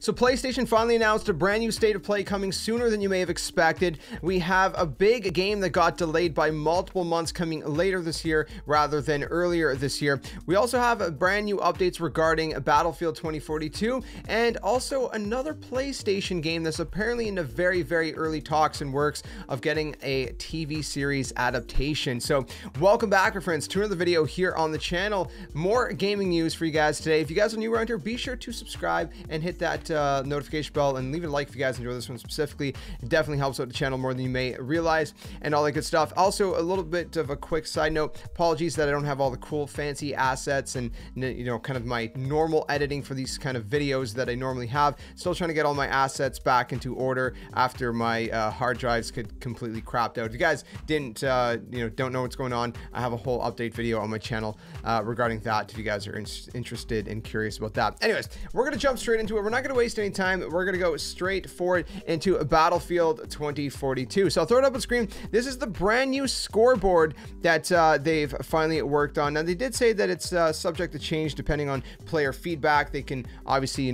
So PlayStation finally announced a brand new state of play coming sooner than you may have expected. We have a big game that got delayed by multiple months coming later this year rather than earlier this year. We also have a brand new updates regarding Battlefield 2042 and also another PlayStation game that's apparently in the very, very early talks and works of getting a TV series adaptation. So welcome back, my friends, to another video here on the channel. More gaming news for you guys today. If you guys are new around here, be sure to subscribe and hit that notification bell and leave a like if you guys enjoy this one specifically. It definitely helps out the channel more than you may realize and all that good stuff. Also, a little bit of a quick side note, apologies that I don't have all the cool fancy assets and, you know, kind of my normal editing for these kind of videos that I normally have. Still trying to get all my assets back into order after my hard drives could completely crapped out. If you guys didn't don't know what's going on, I have a whole update video on my channel regarding that if you guys are interested and curious about that. Anyways, we're gonna jump straight into it. We're not gonna waste any time. We're gonna go straight forward into Battlefield 2042. So I'll throw it up on screen. This is the brand new scoreboard that they've finally worked on. Now they did say that it's subject to change depending on player feedback. They can obviously,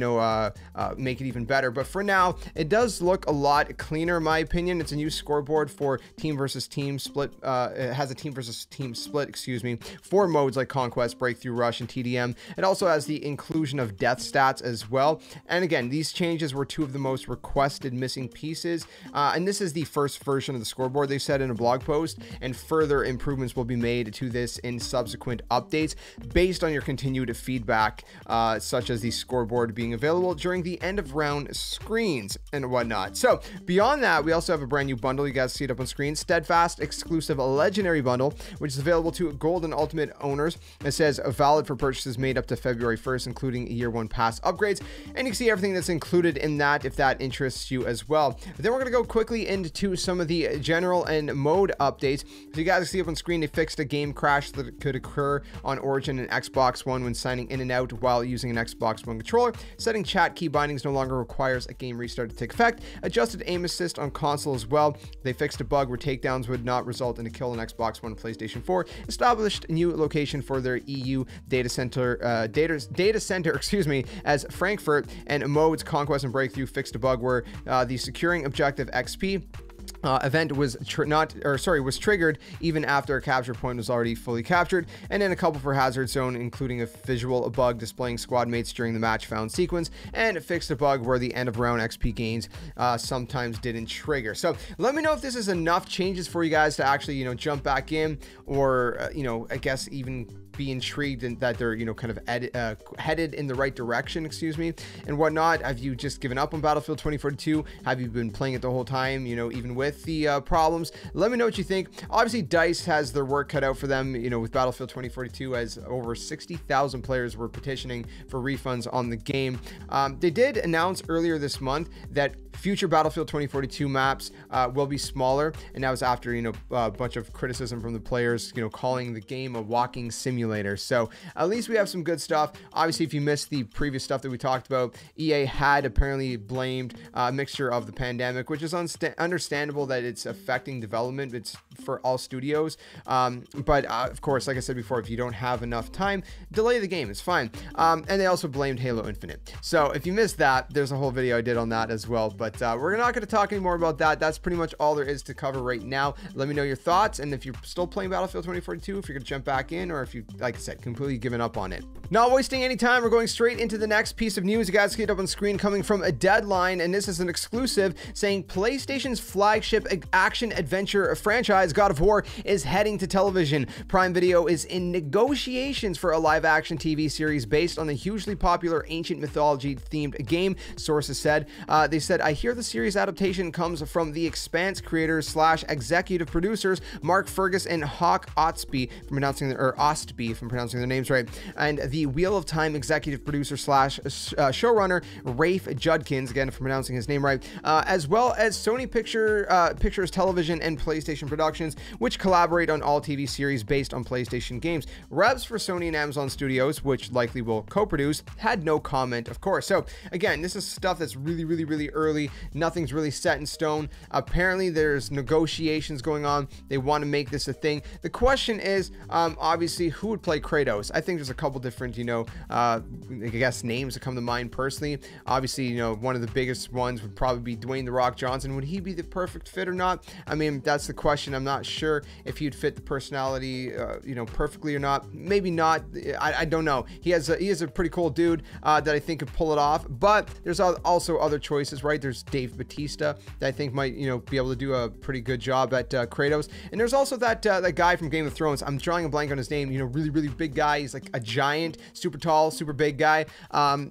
make it even better. But for now, it does look a lot cleaner, in my opinion. It's a new scoreboard for team versus team split. It has a team versus team split, excuse me, for modes like Conquest, Breakthrough, Rush, and TDM. It also has the inclusion of death stats as well. And again, these changes were two of the most requested missing pieces. And this is the first version of the scoreboard, they said in a blog post, and further improvements will be made to this in subsequent updates based on your continued feedback, such as the scoreboard being available during the end of round screens and whatnot. So beyond that, we also have a brand new bundle. You guys see it up on screen, Steadfast exclusive legendary bundle, which is available to gold and ultimate owners. It says valid for purchases made up to February 1st, including year one pass upgrades. And you can see everything that's included in that if that interests you as well. But then we're going to go quickly into some of the general and mode updates. So you guys see up on screen, they fixed a game crash that could occur on Origin and Xbox One when signing in and out while using an Xbox One controller. Setting chat key bindings no longer requires a game restart to take effect. Adjusted aim assist on console as well. They fixed a bug where takedowns would not result in a kill on Xbox One and PlayStation 4. Established a new location for their EU data center, excuse me, as Frankfurt. And modes Conquest and Breakthrough fixed a bug where the securing objective XP event was triggered even after a capture point was already fully captured. And then a couple for Hazard Zone, including a visual bug displaying squad mates during the match found sequence, and it fixed a bug where the end of round XP gains sometimes didn't trigger. So let me know if this is enough changes for you guys to actually, jump back in, or I guess even be intrigued and that they're kind of headed in the right direction, excuse me, and whatnot. Have you just given up on Battlefield 2042? Have you been playing it the whole time, even with the problems? Let me know what you think. Obviously DICE has their work cut out for them, with Battlefield 2042, as over 60,000 players were petitioning for refunds on the game. They did announce earlier this month that future Battlefield 2042 maps will be smaller, and that was after a bunch of criticism from the players, calling the game a walking simulator. So at least we have some good stuff. Obviously, if you missed the previous stuff that we talked about, EA had apparently blamed a mixture of the pandemic, which is understandable that it's affecting development. It's for all studios, but of course, like I said before, if you don't have enough time, delay the game, it's fine. And they also blamed Halo Infinite. So if you missed that, there's a whole video I did on that as well, but we're not going to talk anymore about that. That's pretty much all there is to cover right now. Let me know your thoughts, and if you're still playing Battlefield 2042, if you're gonna jump back in, or if you, like I said, completely given up on it. Not wasting any time, we're going straight into the next piece of news. You guys see it up on screen, coming from a Deadline, and this is an exclusive saying PlayStation's flagship action adventure franchise, God of War, is heading to television. Prime Video is in negotiations for a live-action TV series based on the hugely popular ancient mythology-themed game, sources said. They said, I hear the series adaptation comes from The Expanse creators / executive producers Mark Fergus and Hawk Ostby, from pronouncing their names right, and the Wheel of Time executive producer / showrunner Rafe Judkins, again for pronouncing his name right, as well as Sony Pictures Television and PlayStation Productions, which collaborate on all TV series based on PlayStation games. Reps for Sony and Amazon Studios, which likely will co-produce, had no comment, of course. So again, this is stuff that's really early. officially. Nothing's really set in stone. Apparently there's negotiations going on. They want to make this a thing. The question is, obviously, who would play Kratos? I think there's a couple different, I guess names that come to mind personally. Obviously, one of the biggest ones would probably be Dwayne "The Rock" Johnson. Would he be the perfect fit or not? I mean, that's the question. I'm not sure if he'd fit the personality, perfectly or not. Maybe not. I don't know. He is a pretty cool dude that I think could pull it off. But there's also other choices, right? There's Dave Bautista that I think might, be able to do a pretty good job at Kratos. And there's also that guy from Game of Thrones. I'm drawing a blank on his name. Really, really big guy. He's like a giant, super tall, super big guy.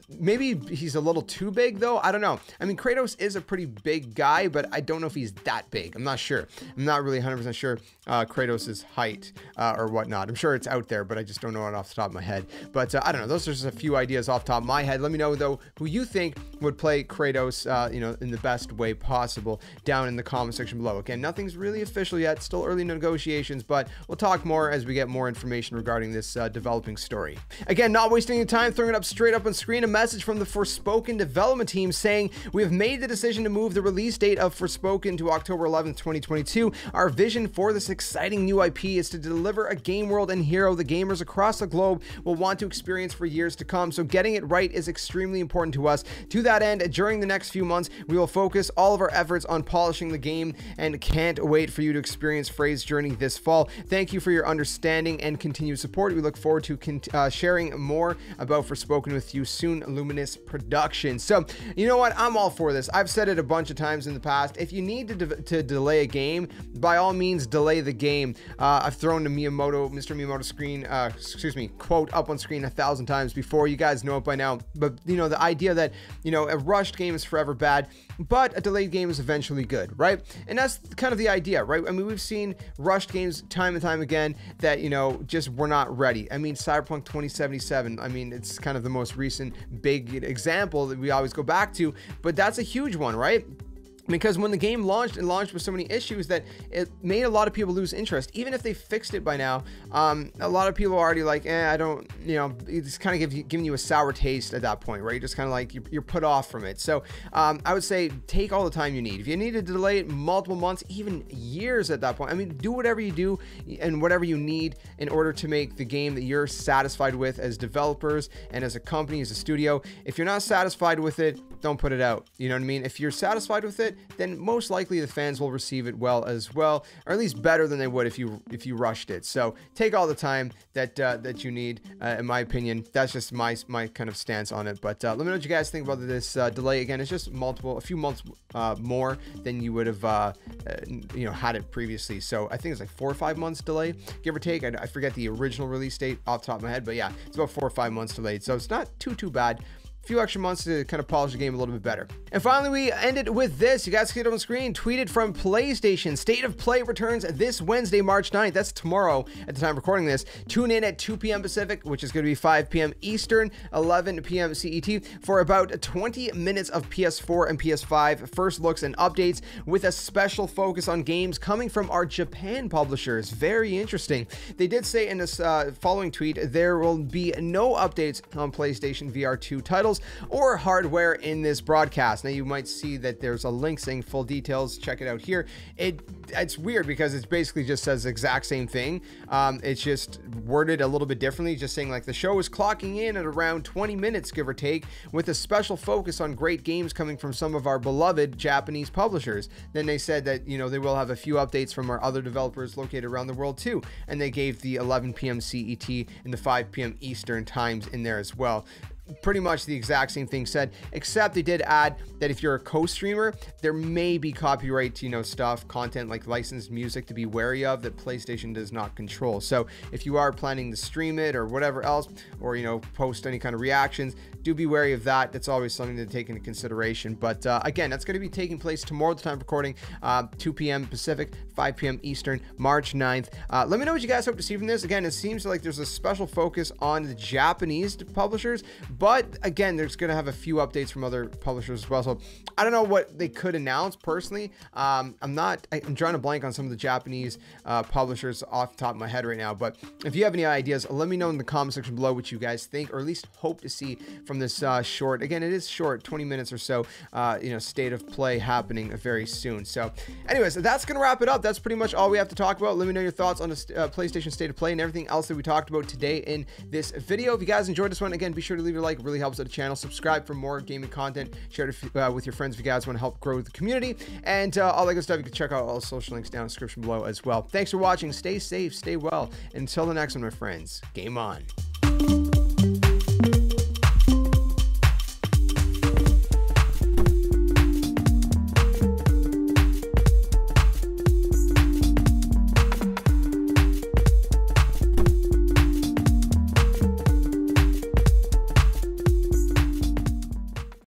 Maybe he's a little too big though. I don't know. I mean, Kratos is a pretty big guy, but I don't know if he's that big. I'm not sure. I'm not really 100% sure Kratos' height or whatnot. I'm sure it's out there, but I just don't know it off the top of my head. But I don't know. Those are just a few ideas off the top of my head. Let me know though who you think would play Kratos, in the best way possible down in the comment section below. Again, nothing's really official yet. Still early negotiations, but we'll talk more as we get more information regarding this developing story. Again, not wasting any time, throwing it up straight up on screen, a message from the Forspoken development team saying, "We have made the decision to move the release date of Forspoken to October 11th, 2022. Our vision for this exciting new IP is to deliver a game world and hero the gamers across the globe will want to experience for years to come. So getting it right is extremely important to us. To that end, during the next few months, we will focus all of our efforts on polishing the game and can't wait for you to experience Frey's journey this fall. Thank you for your understanding and continued support. We look forward to sharing more about Forspoken with you soon. Luminous Productions." So, you know what? I'm all for this. I've said it a bunch of times in the past. If you need to delay a game, by all means, delay the game. I've thrown the Mr. Miyamoto quote up on screen 1,000 times before. You guys know it by now. But, the idea that, a rushed game is forever bad, but a delayed game is eventually good, right? And that's kind of the idea, right? I mean, we've seen rushed games time and time again that, just were not ready. I mean, Cyberpunk 2077, I mean, it's kind of the most recent big example that we always go back to, but that's a huge one, right? Because when the game launched with so many issues that it made a lot of people lose interest. Even if they fixed it by now, a lot of people are already like, I don't, it's kind of giving you a sour taste at that point, right? You're just kind of like, you're put off from it. So I would say take all the time you need. If you need to delay it multiple months, even years at that point, I mean, do whatever you do and whatever you need in order to make the game that you're satisfied with as developers and as a company, as a studio. If you're not satisfied with it, don't put it out. You know what I mean? If you're satisfied with it, then most likely the fans will receive it well as well, or at least better than they would if you rushed it. So take all the time that you need, in my opinion. That's just my kind of stance on it. But let me know what you guys think about this delay. Again, it's just a few months more than you would have had it previously. So I think it's like 4 or 5 months delay, give or take. I forget the original release date off the top of my head, but yeah, it's about 4 or 5 months delayed. So it's not too bad. Few extra months to kind of polish the game a little bit better. And finally, we ended with this. You guys see it on the screen, tweeted from PlayStation. State of Play returns this Wednesday, March 9th. That's tomorrow at the time of recording this. Tune in at 2 p.m. Pacific, which is going to be 5 p.m. Eastern, 11 p.m. CET, for about 20 minutes of PS4 and PS5 first looks and updates, with a special focus on games coming from our Japan publishers. Very interesting. They did say in this following tweet, there will be no updates on PlayStation VR 2 titles or hardware in this broadcast. Now you might see that there's a link saying full details. Check it out here. It's weird because it basically just says the exact same thing. It's just worded a little bit differently, just saying like the show is clocking in at around 20 minutes, give or take, with a special focus on great games coming from some of our beloved Japanese publishers. Then they said that, they will have a few updates from our other developers located around the world too. And they gave the 11 p.m. CET and the 5 p.m. Eastern times in there as well. Pretty much the exact same thing said, except they did add that if you're a co-streamer, there may be copyright, content like licensed music to be wary of that PlayStation does not control. So if you are planning to stream it or whatever else, or, post any kind of reactions, do be wary of that. That's always something to take into consideration. But again, that's going to be taking place tomorrow at the time of recording, 2 p.m. Pacific, 5 p.m. Eastern, March 9th. Let me know what you guys hope to see from this. Again, it seems like there's a special focus on the Japanese publishers, but again, there's going to have a few updates from other publishers as well. So I don't know what they could announce personally. I'm drawing a blank on some of the Japanese publishers off the top of my head right now. But if you have any ideas, let me know in the comment section below what you guys think, or at least hope to see from this short. Again, it is short, 20 minutes or so, state of play happening very soon. So anyways, that's going to wrap it up. That's pretty much all we have to talk about. Let me know your thoughts on the PlayStation State of Play and everything else that we talked about today in this video. If you guys enjoyed this one, again, be sure to leave your like. It really helps out the channel. Subscribe for more gaming content. Share it with your friends if you guys want to help grow the community. And all that good stuff, you can check out all the social links down in the description below as well. Thanks for watching. Stay safe, stay well. Until the next one, my friends, game on.